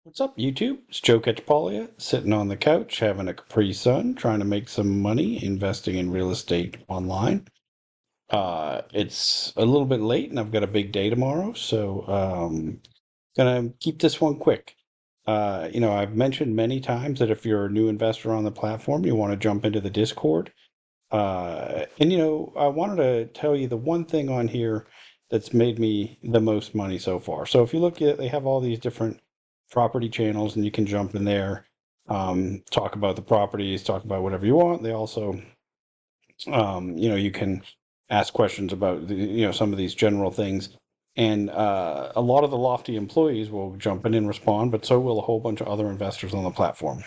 What's up, YouTube? It's Joe Catchpolia sitting on the couch having a Capri Sun, trying to make some money investing in real estate online. It's a little bit late and I've got a big day tomorrow, so gonna keep this one quick. I've mentioned many times that if you're a new investor on the platform, you want to jump into the Discord. I wanted to tell you the one thing on here that's made me the most money so far. So if you look at, they have all these different property channels, and you can jump in there, talk about the properties, talk about whatever you want. They also, you can ask questions about some of these general things. And a lot of the Lofty employees will jump in and respond, but so will a whole bunch of other investors on the platform.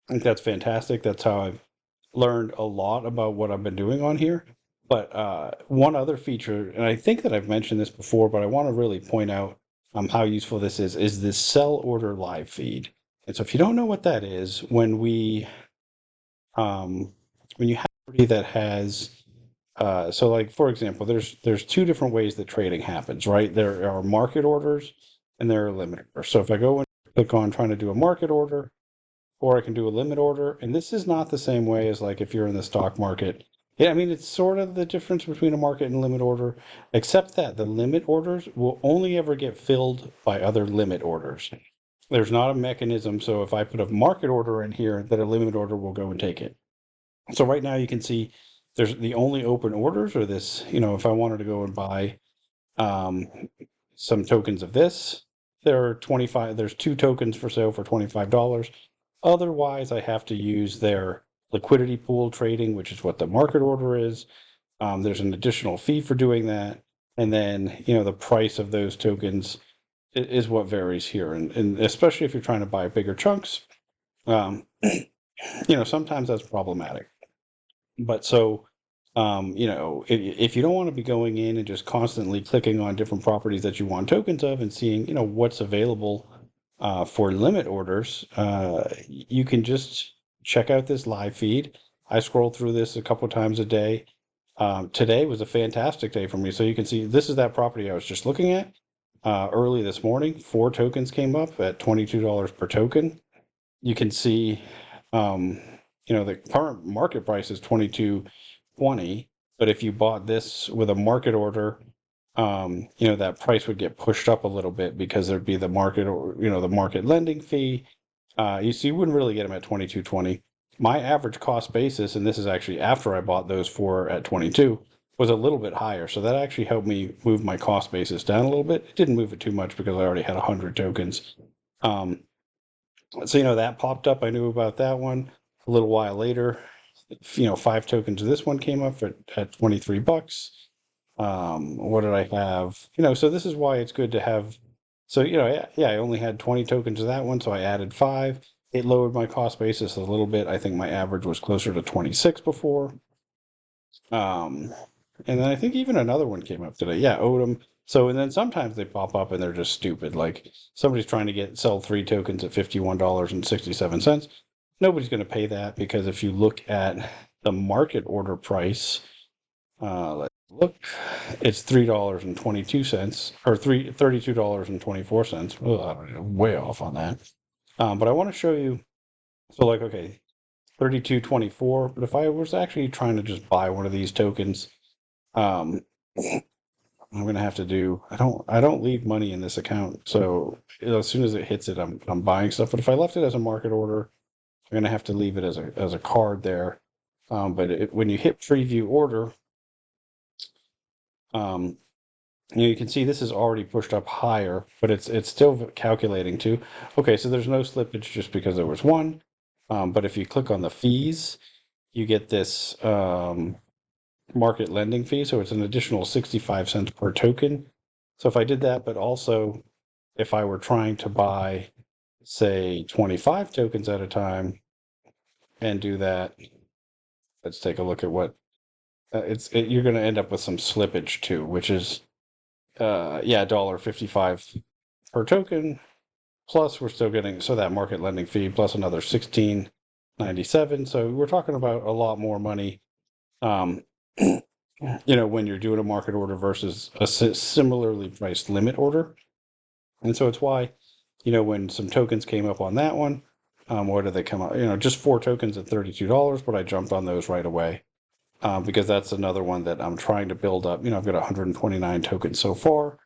I think that's fantastic. That's how I've learned a lot about what I've been doing on here. But one other feature, and I think that I've mentioned this before, but I want to really point out how useful this is this sell order live feed. And so if you don't know what that is, um, when you have a property that has so like for example, there's two different ways that trading happens, right? There are market orders and there are limit orders. So if I go and click on trying to do a market order, or I can do a limit order. And this is not the same way as like if you're in the stock market. Yeah, I mean, it's sort of the difference between a market and limit order, except that the limit orders will only ever get filled by other limit orders. There's not a mechanism. So if I put a market order in here, that a limit order will go and take it. So right now you can see there's the only open orders are this, if I wanted to go and buy um, some tokens of this, there's two tokens for sale for $25. Otherwise, I have to use their liquidity pool trading, which is what the market order is. There's an additional fee for doing that. And then, the price of those tokens is what varies here. And especially if you're trying to buy bigger chunks, um, sometimes that's problematic. But so, if you don't want to be going in and just constantly clicking on different properties that you want tokens of and seeing, what's available for limit orders, you can just check out this live feed. I scroll through this a couple times a day. Today was a fantastic day for me. So you can see this is that property I was just looking at early this morning. 4 tokens came up at $22 per token. You can see, um, the current market price is 22.20, but if you bought this with a market order, that price would get pushed up a little bit because there'd be the market or, the market lending fee. You wouldn't really get them at 22.20. My average cost basis, and this is actually after I bought those four at 22, was a little bit higher. So that actually helped me move my cost basis down a little bit. It didn't move it too much because I already had 100 tokens. Um, so, that popped up. I knew about that one. A little while later, 5 tokens of this one came up at $23. What did I have? So this is why it's good to have. So, yeah, I only had 20 tokens of that one, so I added 5. It lowered my cost basis a little bit. I think my average was closer to 26 before. Um, and then I think even another one came up today. Yeah, Odom. So, and then sometimes they pop up and they're just stupid. Like somebody's trying to sell 3 tokens at $51.67. Nobody's going to pay that because if you look at the market order price, let's look, it's $3.22 or $32.24. Way off on that. But I want to show you. So, like, okay, 32.24. But if I was actually trying to just buy one of these tokens, um, I'm gonna have to do. I don't leave money in this account, so as soon as it hits it, I'm buying stuff. But if I left it as a market order, I'm gonna have to leave it as a card there. But when you hit preview order, um, you can see this is already pushed up higher, but it's still calculating too. Okay, so there's no slippage just because there was one. But if you click on the fees, you get this market lending fee. So it's an additional 65 cents per token. So if I did that, but also if I were trying to buy, say, 25 tokens at a time and do that, let's take a look at what you're going to end up with some slippage too, which is, yeah, $1.55 per token. Plus, we're still getting so that market lending fee plus another 16.97. So we're talking about a lot more money. Um, when you're doing a market order versus a similarly priced limit order. And so it's why when some tokens came up on that one, what did they come up? Just 4 tokens at $32, but I jumped on those right away. Because that's another one that I'm trying to build up. I've got 129 tokens so far.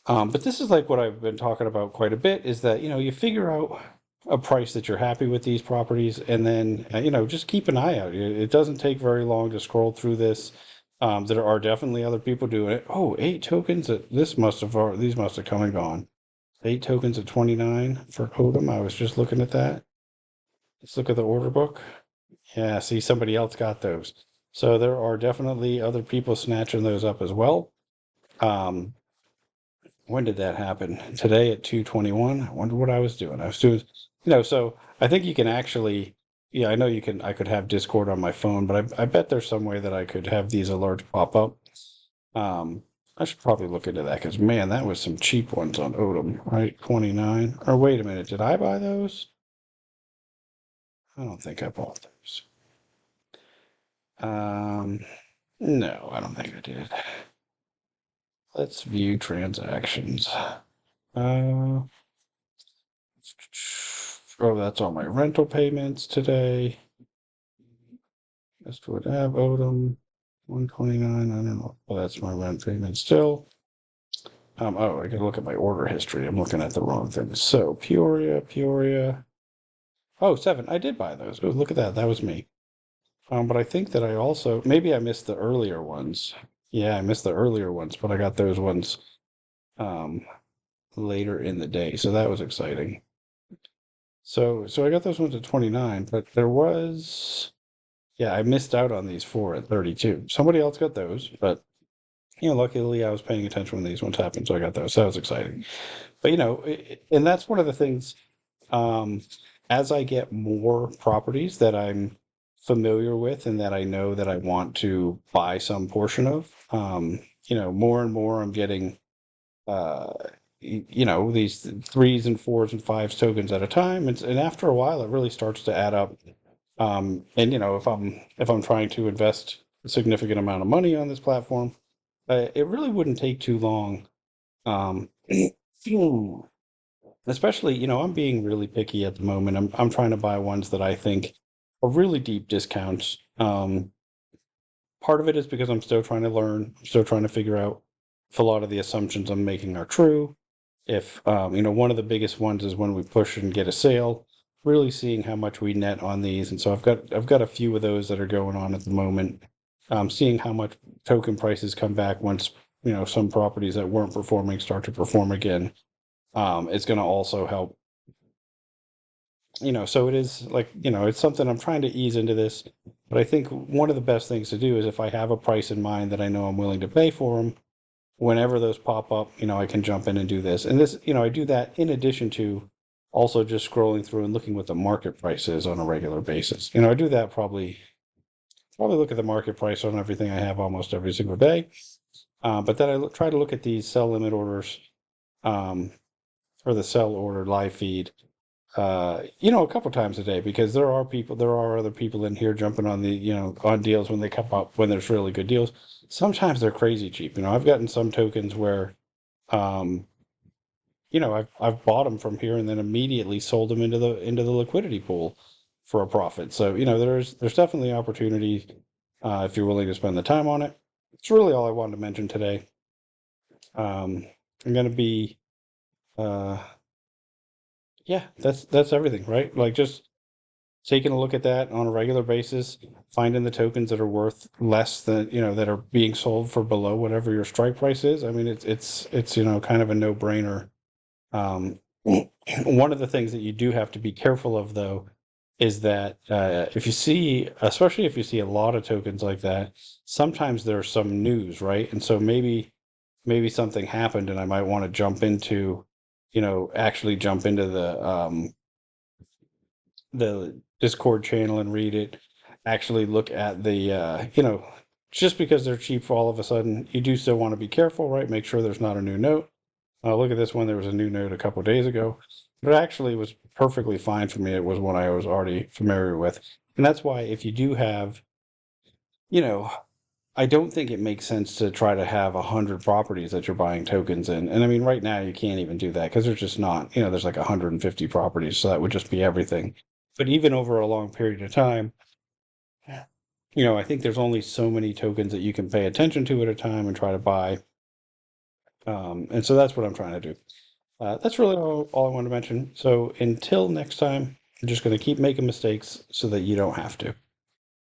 But this is like what I've been talking about quite a bit, is that, you figure out a price that you're happy with these properties, and then, just keep an eye out. It doesn't take very long to scroll through this. There are definitely other people doing it. Oh, 8 tokens. These must have come and gone. 8 tokens at 29 for Odom. I was just looking at that. Let's look at the order book. Yeah, see, somebody else got those. So there are definitely other people snatching those up as well. Um, when did that happen? Today at 2:21. I wonder what I was doing. I was doing, so I think you can actually, yeah, I know you can, I could have Discord on my phone, but I bet there's some way that I could have these alerts pop up. I should probably look into that, because man, that was some cheap ones on Odom, right? 29. Or wait a minute, did I buy those? I don't think I bought those. No, I don't think I did. Let's view transactions. Oh, that's all my rental payments today. Westwood Ave, Odom, 129. I don't know. Oh, that's my rent payment still. Oh, I gotta look at my order history. I'm looking at the wrong thing. So Peoria. Oh, 7. I did buy those. Oh, look at that. That was me. But I think that I also, maybe I missed the earlier ones. Yeah, I missed the earlier ones, but I got those ones later in the day. So that was exciting. So I got those ones at 29, but there was, yeah, I missed out on these 4 at 32. Somebody else got those, but luckily I was paying attention when these ones happened, so I got those. So that was exciting. But and that's one of the things. As I get more properties that I'm familiar with and that I know that I want to buy some portion of, more and more I'm getting, these 3s and 4s and 5s tokens at a time, and after a while, it really starts to add up. And if I'm trying to invest a significant amount of money on this platform, it really wouldn't take too long. Um, Especially, I'm being really picky at the moment. I'm trying to buy ones that I think are really deep discounts. Part of it is because I'm still trying to learn, I'm still trying to figure out if a lot of the assumptions I'm making are true. If one of the biggest ones is when we push and get a sale, really seeing how much we net on these. And so I've got a few of those that are going on at the moment. Seeing how much token prices come back once, some properties that weren't performing start to perform again. It's going to also help. So it is like, it's something I'm trying to ease into this. But I think one of the best things to do is, if I have a price in mind that I know I'm willing to pay for them, whenever those pop up, I can jump in and do this. And this, I do that in addition to also just scrolling through and looking what the market price is on a regular basis. I do that probably look at the market price on everything I have almost every single day. But then I try to look at these sell limit orders, or the sell order live feed, a couple times a day, because there are other people in here jumping on on deals when they come up, when there's really good deals. Sometimes they're crazy cheap. I've gotten some tokens where, um, I've bought them from here and then immediately sold them into the liquidity pool for a profit. So, there's definitely opportunity, if you're willing to spend the time on it. It's really all I wanted to mention today. I'm going to be, uh, yeah, that's everything, right? Like, just taking a look at that on a regular basis, finding the tokens that are worth less than, that are being sold for below whatever your strike price is. I mean, it's kind of a no-brainer. One of the things that you do have to be careful of, though, is that, especially if you see a lot of tokens like that, sometimes there's some news, right? And so maybe something happened, and I might want to actually jump into the Discord channel and read it. Actually look at the, just because they're cheap all of a sudden, you do still want to be careful, right? Make sure there's not a new note. Look at this one. There was a new note a couple of days ago, but it actually was perfectly fine for me. It was one I was already familiar with. And that's why, if you do have, you know, I don't think it makes sense to try to have 100 properties that you're buying tokens in. And I mean, right now you can't even do that because there's just not, there's like 150 properties, so that would just be everything. But even over a long period of time, I think there's only so many tokens that you can pay attention to at a time and try to buy. And so that's what I'm trying to do. That's really all I wanted to mention. So until next time, I'm just going to keep making mistakes so that you don't have to.